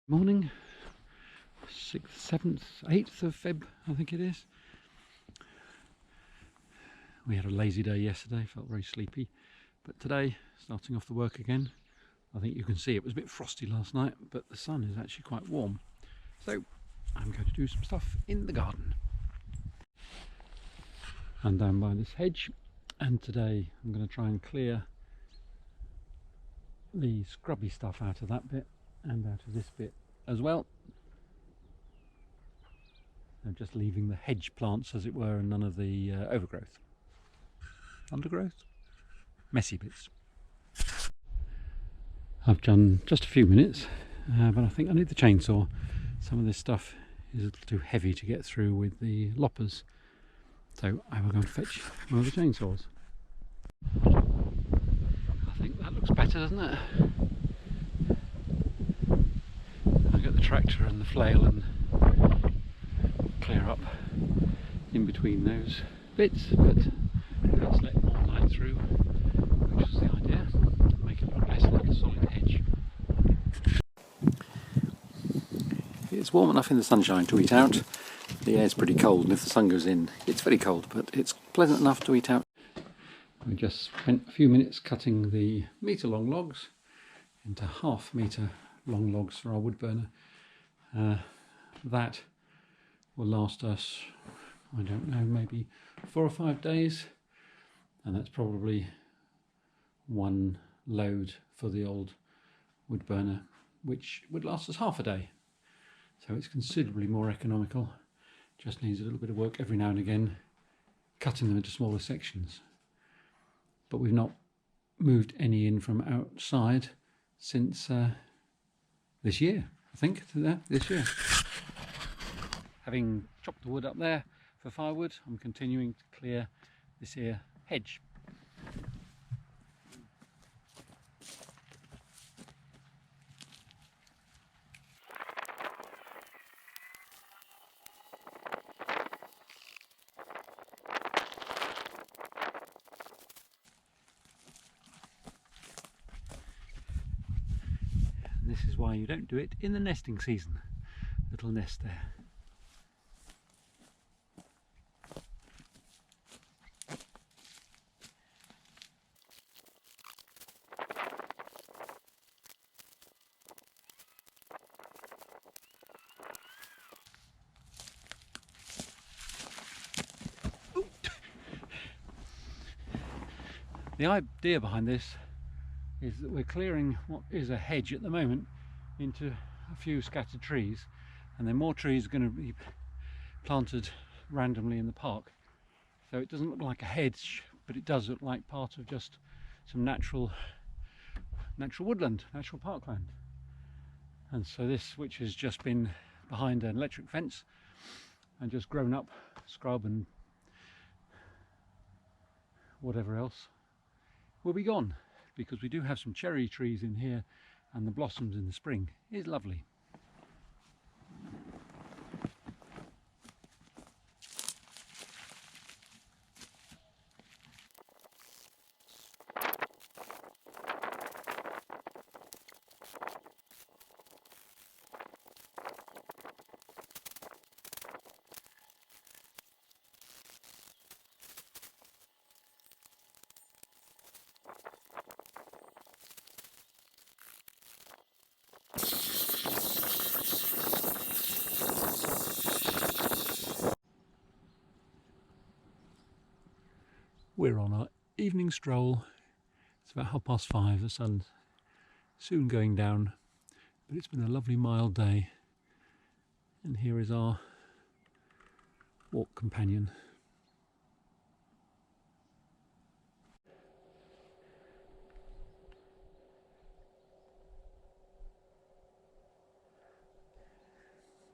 Morning, 6th, 7th, 8th of Feb, I think it is. We had a lazy day yesterday, felt very sleepy, but today, starting off the work again. I think you can see it was a bit frosty last night, but the sun is actually quite warm. So I'm going to do some stuff in the garden. I'm down by this hedge, and today I'm going to try and clear the scrubby stuff out of that bit and out of this bit as well. I'm just leaving the hedge plants as it were, and none of the overgrowth, undergrowth, messy bits. I've done just a few minutes, but I think I need the chainsaw. Some of this stuff is a little too heavy to get through with the loppers, so I will go and fetch one of the chainsaws. I think that looks better, doesn't it? I'll get the tractor and the flail and clear up in between those bits, but let's let more light through, which was the idea, make it look less like a solid hedge. It's warm enough in the sunshine to eat out. The air's pretty cold, and if the sun goes in it's very cold, but it's pleasant enough to eat out. We just spent a few minutes cutting the metre long logs into half-metre long logs for our wood burner. That will last us, I don't know, maybe 4 or 5 days, and that's probably one load for the old wood burner, which would last us half a day. So it's considerably more economical. Just needs a little bit of work every now and again, cutting them into smaller sections. But we've not moved any in from outside since this year, I think, this year. Having chopped the wood up there for firewood, I'm continuing to clear this here hedge. And this is why you don't do it in the nesting season. Little nest there. The idea behind this is that we're clearing what is a hedge at the moment into a few scattered trees, and then more trees are going to be planted randomly in the park. So it doesn't look like a hedge, but it does look like part of just some natural woodland, natural parkland. And so this, which has just been behind an electric fence and just grown up scrub and whatever else, will be gone, because we do have some cherry trees in here, and the blossoms in the spring is lovely. We're on our evening stroll. It's about 5:30. The sun's soon going down, but it's been a lovely mild day. And here is our walk companion.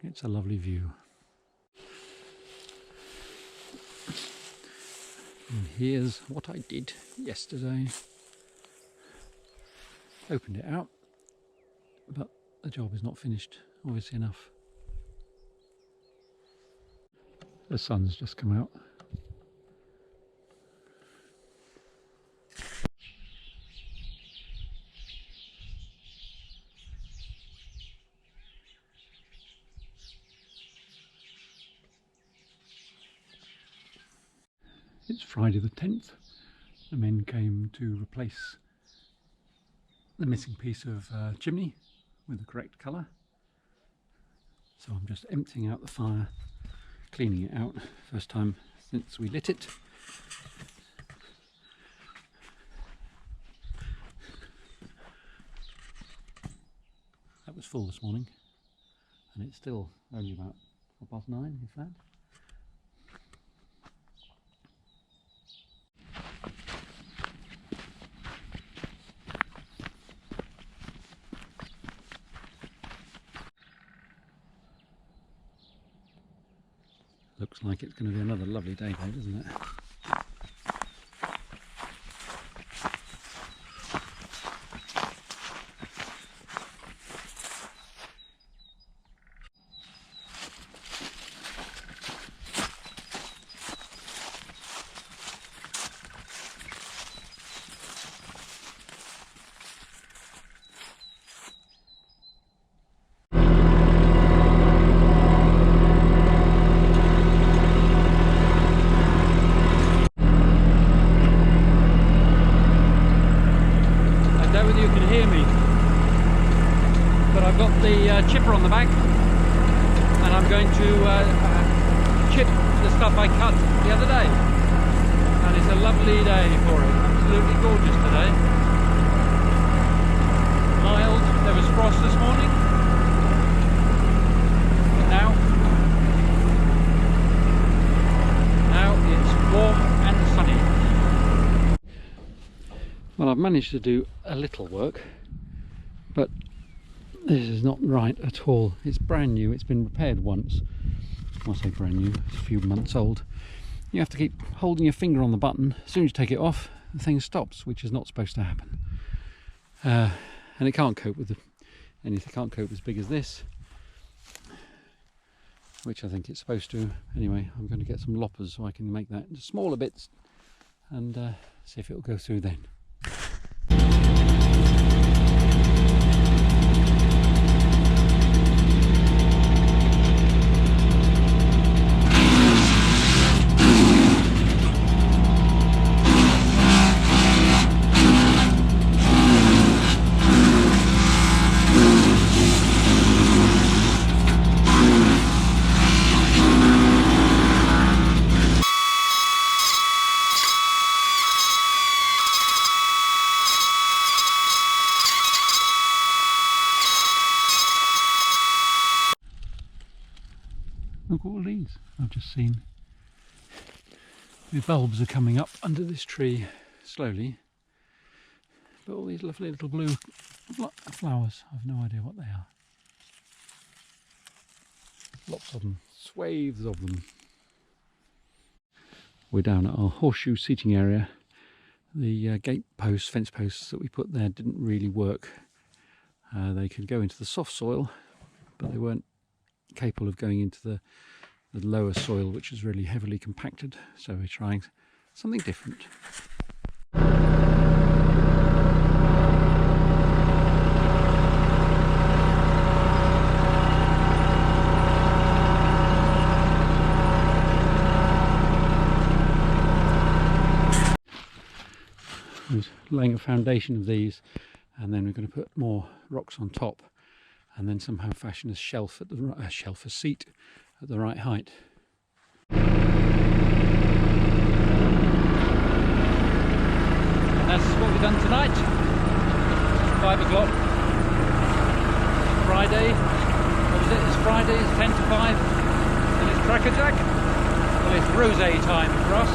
It's a lovely view. And here's what I did yesterday. Opened it out, but the job is not finished, obviously enough. The sun's just come out. It's Friday the 10th. The men came to replace the missing piece of chimney with the correct colour. So I'm just emptying out the fire, cleaning it out. First time since we lit it. That was full this morning, and it's still only about 9:15, if that. Looks like it's going to be another lovely day though, doesn't it? You can hear me, but I've got the chipper on the back, and I'm going to chip the stuff I cut the other day, and it's a lovely day for it. Absolutely gorgeous today. Mild. There was frost this morning, but now it's warm and sunny. Well, I've managed to do a little work, but this is not right at all. It's brand new. It's been repaired once. I say brand new, it's a few months old. You have to keep holding your finger on the button. As soon as you take it off, the thing stops, which is not supposed to happen. And it can't cope with anything. Can't cope as big as this, which I think it's supposed to. Anyway, I'm going to get some loppers so I can make that into smaller bits and see if it will go through then. Look at all these I've just seen. The bulbs are coming up under this tree slowly, but all these lovely little blue flowers, I've no idea what they are. Lots of them, swathes of them. We're down at our horseshoe seating area. The gate posts, fence posts that we put there didn't really work. They could go into the soft soil, but they weren't capable of going into the lower soil, which is really heavily compacted. So we're trying something different. We're laying a foundation of these, and then we're going to put more rocks on top, and then somehow fashion a shelf at the a seat at the right height. And that's what we've done tonight. 5 o'clock. Friday. What was it? It's Friday. It's 10 to 5, and it's crackerjack. Well, it's rosé time for us.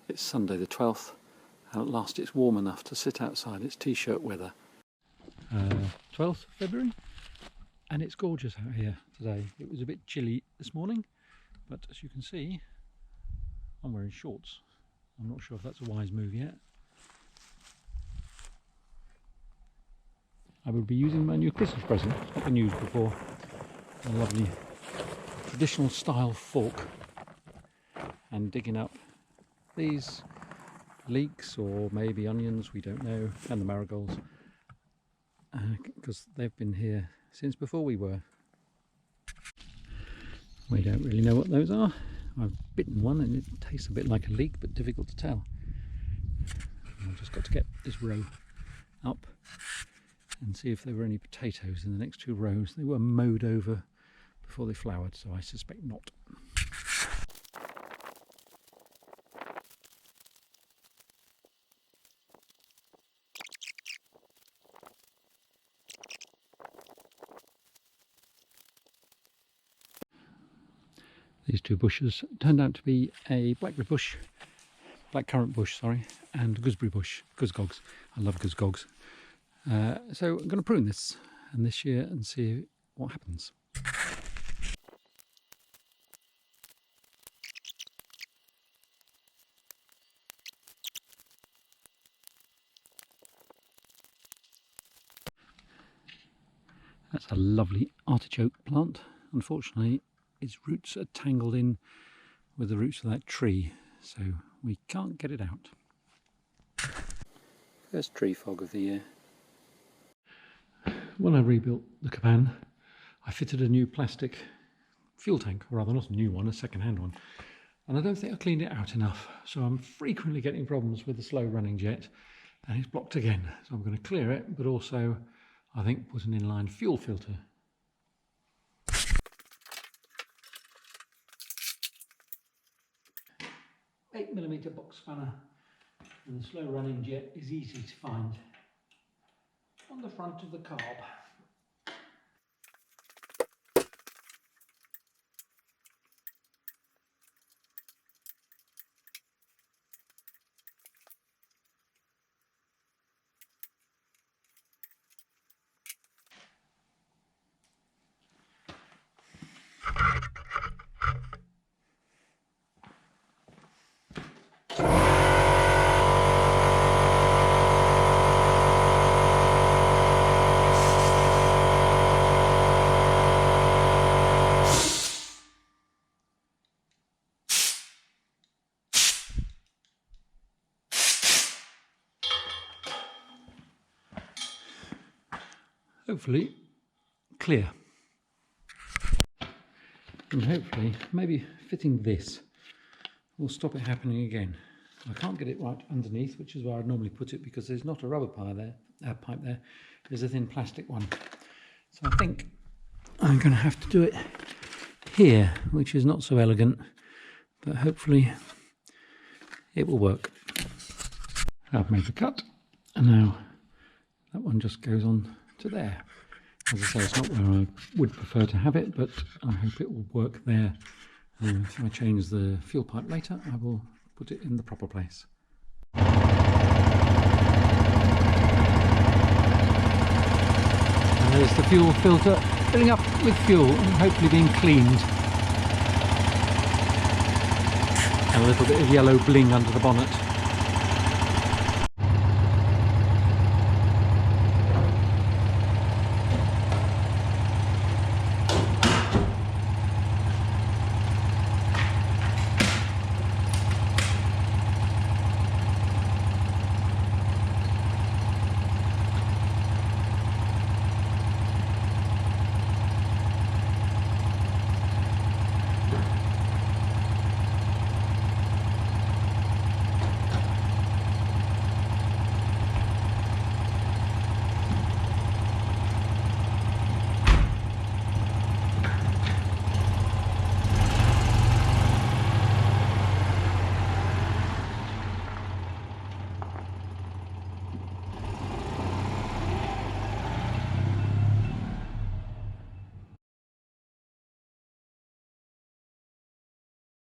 It's Sunday the 12th, and at last it's warm enough to sit outside. It's t-shirt weather. 12th February, and it's gorgeous out here today. It was a bit chilly this morning, but as you can see, I'm wearing shorts. I'm not sure if that's a wise move yet. I will be using my new Christmas present. It's not been used before. A lovely traditional style fork, and digging up these leeks or maybe onions, we don't know, and the marigolds. because they've been here since before we were. We don't really know what those are. I've bitten one and it tastes a bit like a leek, but difficult to tell. I've just got to get this row up and see if there were any potatoes in the next 2 rows. They were mowed over before they flowered, so I suspect not. These 2 bushes turned out to be a blackberry bush, blackcurrant bush, sorry, and gooseberry bush, goosgogs. I love goosgogs. So I'm going to prune this and this year and see what happens. That's a lovely artichoke plant. Unfortunately, its roots are tangled in with the roots of that tree, so we can't get it out. First tree fog of the year. When I rebuilt the cabane, I fitted a new plastic fuel tank, or rather not a new one, a second-hand one, and I don't think I cleaned it out enough, so I'm frequently getting problems with the slow running jet, and it's blocked again. So I'm going to clear it, but also I think put an inline fuel filter. .8mm box spanner, and the slow running jet is easy to find on the front of the carb. Hopefully clear, and hopefully maybe fitting this will stop it happening again. I can't get it right underneath, which is where I'd normally put it, because there's not a rubber pipe there, there's a thin plastic one. So I think I'm going to have to do it here, which is not so elegant, but hopefully it will work. I've made the cut, and now that one just goes on to there. As I say, it's not where I would prefer to have it, but I hope it will work there. And if I change the fuel pipe later, I will put it in the proper place. And there's the fuel filter filling up with fuel and hopefully being cleaned. And a little bit of yellow bling under the bonnet.